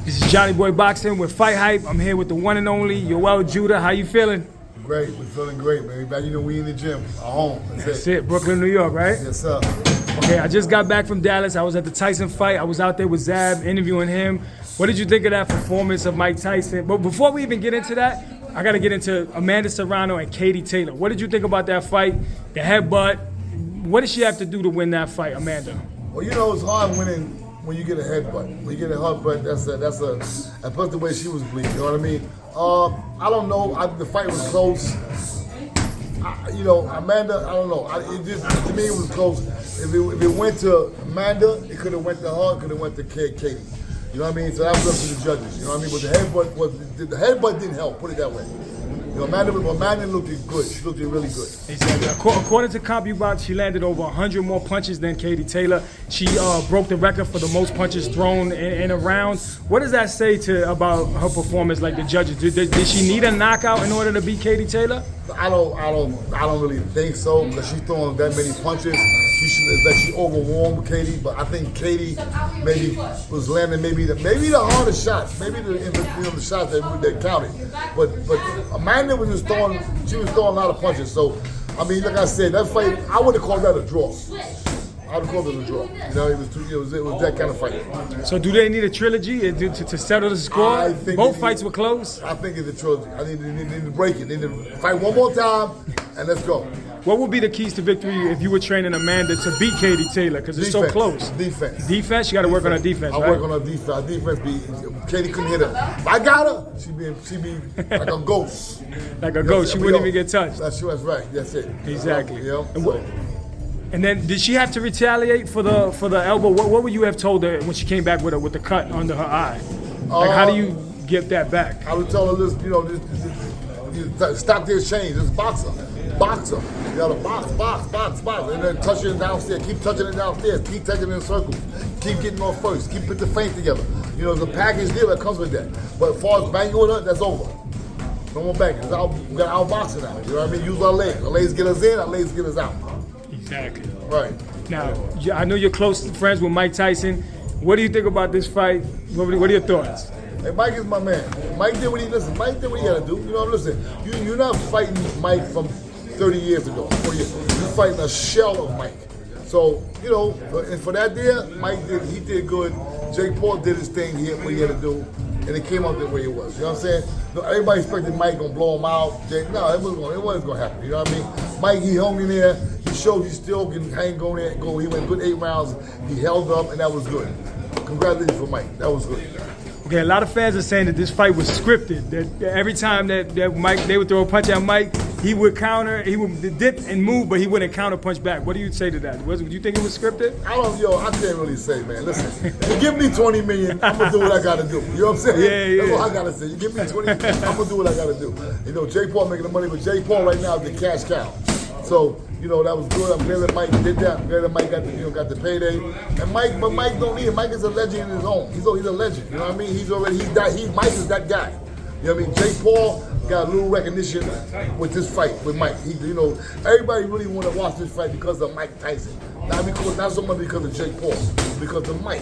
This is Johnny Boy Boxing with FightHype. I'm here with the one and only Yoel Judah. How you feeling? Great. We're feeling great, man. You know, we in the gym, at home. That's it. Brooklyn, New York, right? Yes, sir. Okay, I just got back from Dallas. I was at the Tyson fight. I was out there with Zab interviewing him. What did you think of that performance of Mike Tyson? But before we even get into that, I got to get into Amanda Serrano and Katie Taylor. What did you think about that fight? The headbutt. What did she have to do to win that fight, Amanda? Well, you know, it's hard winning when you get a headbutt. When you get a headbutt, and plus the way she was bleeding, you know what I mean? I don't know. The fight was close. You know, Amanda, I don't know. To me, it was close. If it went to Amanda, it could have went to her, it could have went to Katie. You know what I mean? So that was up to the judges. You know what I mean? But the headbutt didn't help. Put it that way. You know, Amanda looked good. She looked really good. Exactly. According to CompuBox, she landed over 100 more punches than Katie Taylor. She broke the record for the most punches thrown in a round. What does that say about her performance? Like the judges, did she need a knockout in order to beat Katie Taylor? I don't really think so because she's throwing that many punches. She overwhelmed Katie, but I think Katie maybe was landing maybe the hardest shots, maybe the shots that counted. But Amanda was just throwing a lot of punches. So I mean, like I said, that fight I would have called that a draw. I would have called it a draw. You know, it was that kind of fight. So do they need a trilogy to settle the score? Both fights were close. I think it's a trilogy. I need to break it. Need to fight one more time and let's go. What would be the keys to victory if you were training Amanda to beat Katie Taylor? Because it's so close. Defense. Defense? You got to work on her defense, right? I work on her defense. Her defense Katie couldn't hit her. If I got her, she'd be like a ghost. Like a ghost. She wouldn't even get touched. That's right. That's it. Exactly. You know? And then, did she have to retaliate for the elbow? What would you have told her when she came back with the cut under her eye? Like, how do you get that back? I would tell her this, stop the exchange. Just box her. You gotta box, and then touch it downstairs. Keep touching it downstairs. Keep taking it in circles. Keep getting off first. Keep putting the feint together. You know, there's a package deal that comes with that. But as far as banging with her, that's over. No more banging. We got to outbox her now. You know what I mean? Use our legs. Our legs get us in. Our legs get us out. Exactly. Right. Now, I know you're close friends with Mike Tyson. What do you think about this fight? What are your thoughts? Hey, Mike is my man. Mike did what he had to do. You know, listen, you're not fighting Mike from 30 years ago, 40 years. You're fighting a shell of Mike. So, you know, and for that there, he did good. Jake Paul did his thing, what he had to do, and it came out the way it was. You know what I'm saying? No, everybody expected Mike gonna blow him out. No, it wasn't gonna happen. You know what I mean? Mike, he hung in there. He showed he still can hang, go. He went good 8 rounds. He held up, and that was good. Congratulations for Mike. That was good. Okay, a lot of fans are saying that this fight was scripted. That every time that Mike, they would throw a punch at Mike, he would counter, he would dip and move, but he wouldn't counter punch back. What do you say to that? Would you think it was scripted? I can't really say, man. Listen, you give me $20 million, I'm gonna do what I gotta do. You know what I'm saying? Yeah. That's what I gotta say. You give me $20 million, I'm gonna do what I gotta do. You know, Jake Paul making the money, but Jake Paul right now is the cash cow. So, you know, that was good. I'm glad that Mike did that. I'm glad that Mike got the payday. And Mike don't need it. Mike is a legend in his own. He's a legend. You know what I mean? Mike is that guy. You know what I mean? Jake Paul got a little recognition with this fight with Mike. Everybody really want to watch this fight because of Mike Tyson. Not so much because of Jake Paul, because of Mike.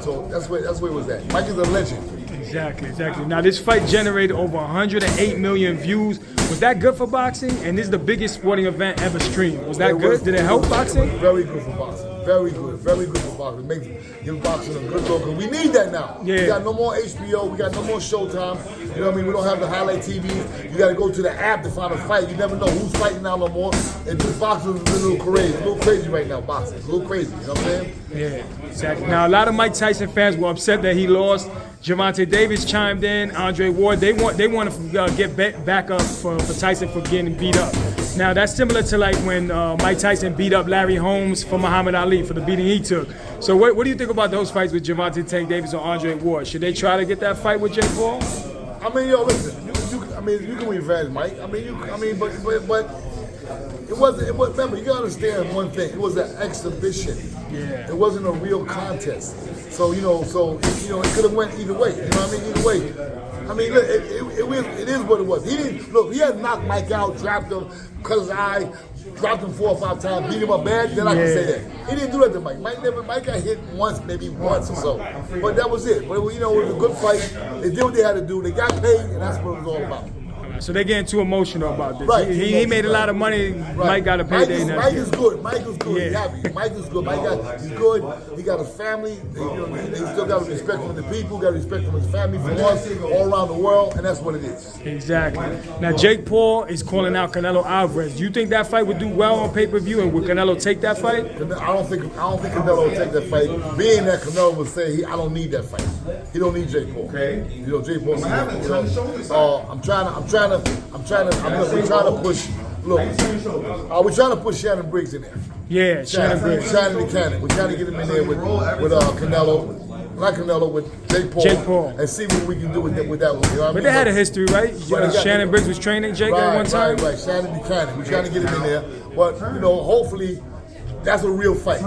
So that's where it was at. Mike is a legend. Exactly. Now this fight generated over 108 million views. Was that good for boxing? And this is the biggest sporting event ever streamed. Was that good? Did it help boxing? It was very good for boxing. Very good for boxing. It makes give boxing a good look. We need that now. Yeah. We got no more HBO. We got no more Showtime. You know what I mean? We don't have the highlight TV. You got to go to the app to find a fight. You never know who's fighting now no more. And this boxing is a little crazy right now. Boxing, it's a little crazy. You know what I'm saying? Yeah, exactly. Now a lot of Mike Tyson fans were upset that he lost. Gervonta Davis chimed in. Andre Ward. They want to get back up for Tyson for getting beat up. Now that's similar to like when Mike Tyson beat up Larry Holmes for Muhammad Ali for the beating he took. So what do you think about those fights with Gervonta Tank Davis or Andre Ward? Should they try to get that fight with Jake Paul? I mean, listen. You can revenge Mike. But it wasn't. Remember, you gotta understand one thing. It was an exhibition. Yeah. It wasn't a real contest. So it could have went either way. You know what I mean? Either way. I mean, it is what it was. He didn't look. He had knocked Mike out, dropped him, cut his eye. dropped him 4 or 5 times, beat him up bad, then I can say that. He didn't do that to Mike. Mike got hit once, maybe once or so. But that was it. But you know, it was a good fight. They did what they had to do. They got paid, and that's what it was all about. So they're getting too emotional about this. Right. He made a lot of money. Right. Mike got a payday. Mike is good. Mike is good. He's happy. Mike is good. He's good. He got a family. He still got respect from the people. Got respect from his family, from us, all around the world, and that's what it is. Exactly. Now Jake Paul is calling out Canelo Alvarez. Do you think that fight would do well on pay-per-view, and would Canelo take that fight? I don't think Canelo will take that fight. Being that Canelo would say, I don't need that fight. He don't need Jake Paul. Okay. You know, Jake Paul. We're trying to push. Look, we're trying to push Shannon Briggs in there. Yeah, Shannon Briggs. Shannon the Cannon. We're trying to get him in there with Canelo. Not Canelo, with Jake Paul. And see what we can do with that one. You know what I mean? But they had a history, right? Shannon Briggs was training Jake at one time. Right. Shannon the Cannon. We're trying to get him in there. But, you know, hopefully, that's a real fight.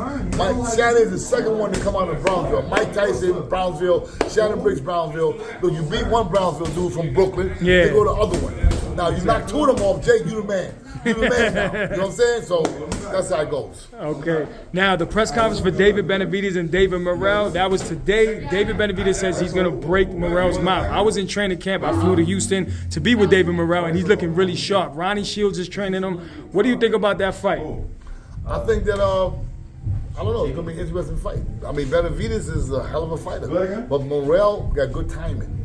Shannon is the second one to come out of Brownsville. Mike Tyson, Brownsville. Shannon Briggs, Brownsville. Look, you beat one Brownsville dude from Brooklyn. Yeah. They go to the other one. Now, you knock 2 of them off, Jake, you the man. You the man now. You know what I'm saying? So, that's how it goes. Okay. Now, the press conference for David Benavidez and David Morrell, that was today. David Benavidez says he's going to break Morrell's mouth. I was in training camp. I flew to Houston to be with David Morrell, and he's looking really sharp. Ronnie Shields is training him. What do you think about that fight? I think that, I don't know, it's going to be an interesting fight. I mean, Benavidez is a hell of a fighter, but Morrell got good timing.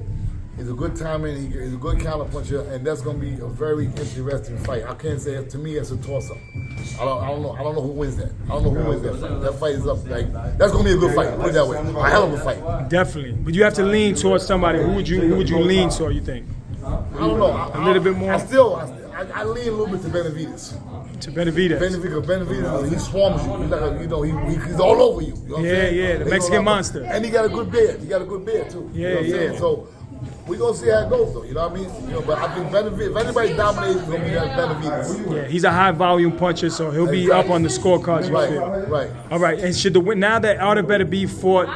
He's a good timing, he's a good counter puncher, and that's going to be a very interesting fight. I can't say, to me, it's a toss-up. I don't know who wins that. I don't know who wins that fight. That fight is up. That's going to be a good fight, put it that way. A hell of a fight. Definitely. But you have to lean towards somebody. Who would you lean toward, you think? I don't know. A little bit more? I lean a little bit to Benavidez. To Benavidez. Benavidez, he swarms you. He's all over you. You know what I'm saying? The Mexican monster. And he got a good beard. Too. You know what I'm saying? So we're going to see how it goes, though. You know what I mean? But I think Benavidez, if anybody dominates, it's going to be Benavidez. Yeah, he's a high-volume puncher, so he'll be up on the scorecards, you feel. Right. All right, and should the win, now that Arthur Beterbiev fought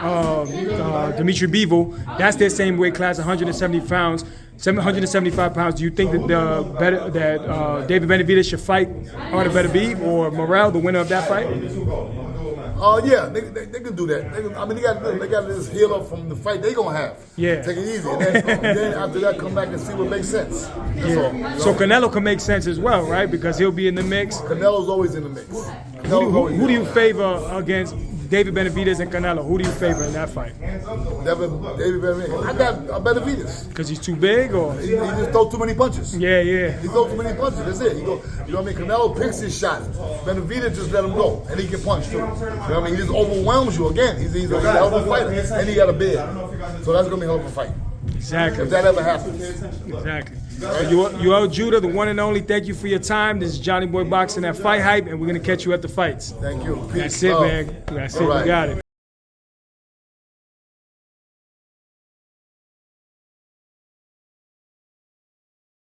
Dimitri Bivol, that's their same weight class, 170 pounds. 775 pounds. Do you think that David Benavidez should fight Arthur Beterbiev or Morrell, the winner of that fight? Yeah, they can do that. They got to just heal up from the fight they gonna have. Yeah. Take it easy, and then after that, come back and see what makes sense. That's all. You know? So Canelo can make sense as well, right? Because he'll be in the mix. Canelo's always in the mix. Who do you favor against David Benavidez and Canelo? Who do you favor in that fight? David Benavidez. I got Benavidez. Because he's too big, or he just throws too many punches. Yeah. He throws too many punches. That's it. You know what I mean? Canelo picks his shots. Benavidez just let him go, and he can punch too. You know what I mean? He just overwhelms you again. He's a hell of a fighter, and he got a beard. So that's gonna be a hell of a fight. Exactly. If that ever happens. Exactly. Yoel Judah, the one and only, thank you for your time. This is Johnny Boy Boxing at FightHype, and we're going to catch you at the fights. Thank you. That's it, man. That's it. You got it.